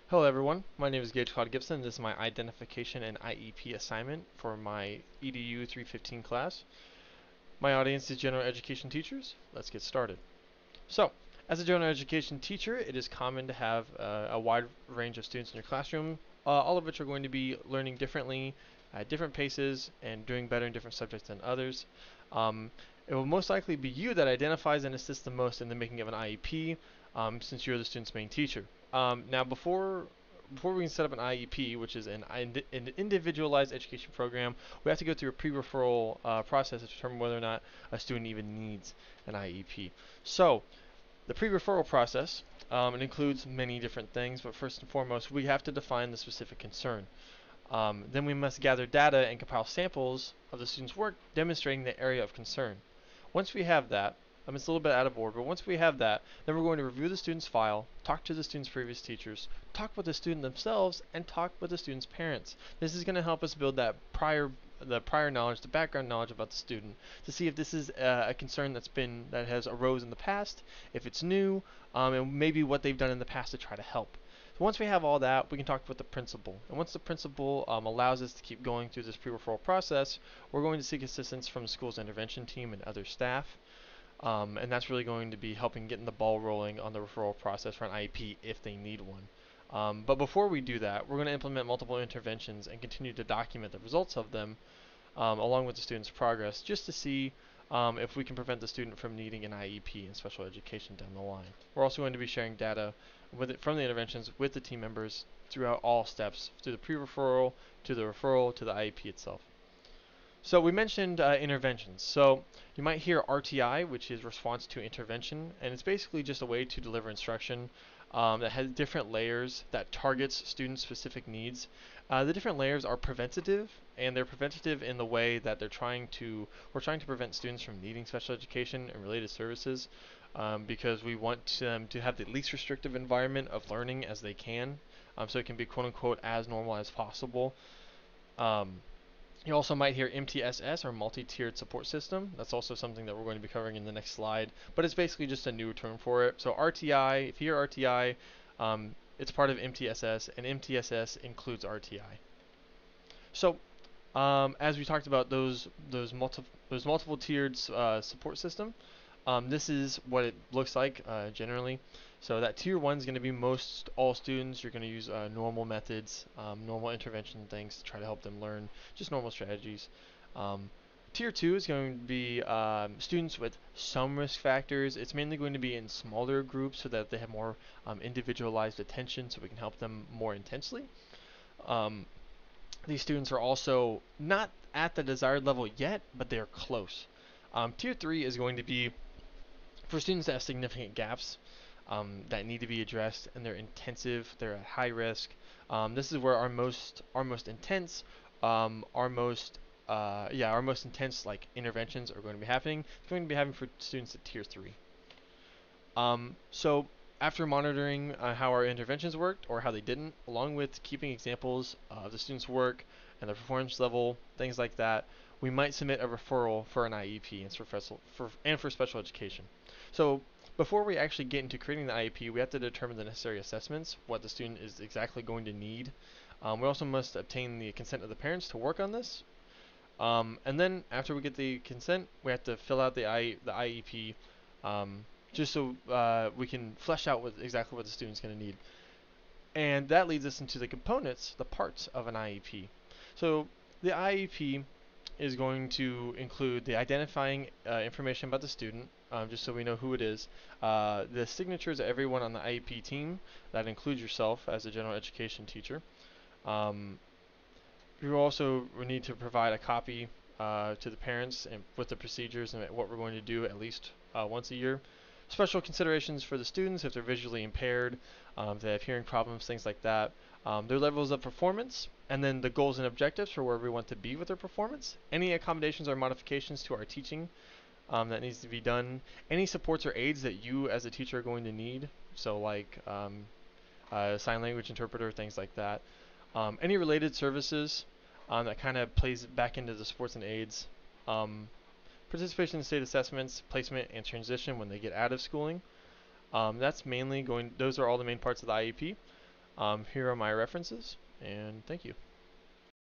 Hello everyone, my name is Gage Claude Gibson. This is my identification and IEP assignment for my EDU-315 class. My audience is general education teachers. Let's get started. So, as a general education teacher, it is common to have a wide range of students in your classroom, all of which are going to be learning differently at different paces and doing better in different subjects than others. Um, it will most likely be you that identifies and assists the most in the making of an IEP, since you're the student's main teacher. Now, before we can set up an IEP, which is an individualized education program, we have to go through a pre-referral process to determine whether or not a student even needs an IEP. So, the pre-referral process, it includes many different things, but first and foremost, we have to define the specific concern. Then we must gather data and compile samples of the student's work demonstrating the area of concern. Once we have that, it's a little bit out of order, but once we have that, then we're going to review the student's file, talk to the student's previous teachers, talk with the student themselves, and talk with the student's parents. This is going to help us build that the prior knowledge, the background knowledge about the student, to see if this is a concern that has arose in the past, if it's new, and maybe what they've done in the past to try to help. So once we have all that, we can talk with the principal. And once the principal allows us to keep going through this pre-referral process, we're going to seek assistance from the school's intervention team and other staff. And that's really going to be helping getting the ball rolling on the referral process for an IEP if they need one. But before we do that, we're going to implement multiple interventions and continue to document the results of them along with the student's progress, just to see if we can prevent the student from needing an IEP and special education down the line. We're also going to be sharing data from the interventions with the team members throughout all steps, through the pre-referral, to the referral, to the IEP itself. So we mentioned interventions. So you might hear RTI, which is response to intervention, and it's basically just a way to deliver instruction that has different layers that targets student-specific needs. The different layers are preventative, and they're preventative in the way that we're trying to prevent students from needing special education and related services, because we want them to have the least restrictive environment of learning as they can, so it can be quote-unquote as normal as possible. Um, you also might hear MTSS, or multi-tiered support system. That's also something that we're going to be covering in the next slide, but it's basically just a new term for it. So RTI, if you hear RTI, it's part of MTSS, and MTSS includes RTI. So as we talked about those multiple tiered support system, this is what it looks like generally. So that tier 1 is going to be most all students. You're going to use normal methods, normal intervention things to try to help them learn just normal strategies. Um, Tier 2 is going to be students with some risk factors. It's mainly going to be in smaller groups so that they have more individualized attention, so we can help them more intensely. Um, these students are also not at the desired level yet, but they're close. Tier 3 is going to be for students that have significant gaps that need to be addressed, and they're intensive, they're at high risk. This is where our most intense, our most intense like interventions are going to be happening. It's going to be happening for students at tier 3. So after monitoring how our interventions worked or how they didn't, along with keeping examples of the students' work and their performance level, things like that, we might submit a referral for an IEP and for special education. So before we actually get into creating the IEP, we have to determine the necessary assessments, what the student is exactly going to need. We also must obtain the consent of the parents to work on this. And then after we get the consent, we have to fill out the IEP, just so we can flesh out exactly what the student's going to need. And that leads us into the components, the parts of an IEP. So the IEP is going to include the identifying information about the student, just so we know who it is, the signatures of everyone on the IEP team, that includes yourself as a general education teacher. Um, you also need to provide a copy to the parents and with the procedures and what we're going to do at least once a year. Special considerations for the students if they're visually impaired, if they have hearing problems, things like that. Their levels of performance, and then the goals and objectives for where we want to be with their performance. Any accommodations or modifications to our teaching that needs to be done. Any supports or aids that you as a teacher are going to need. So like sign language interpreter, things like that. Any related services that kind of plays back into the supports and aids. Participation in state assessments, placement, and transition when they get out of schooling. Those are all the main parts of the IEP. Here are my references, and thank you.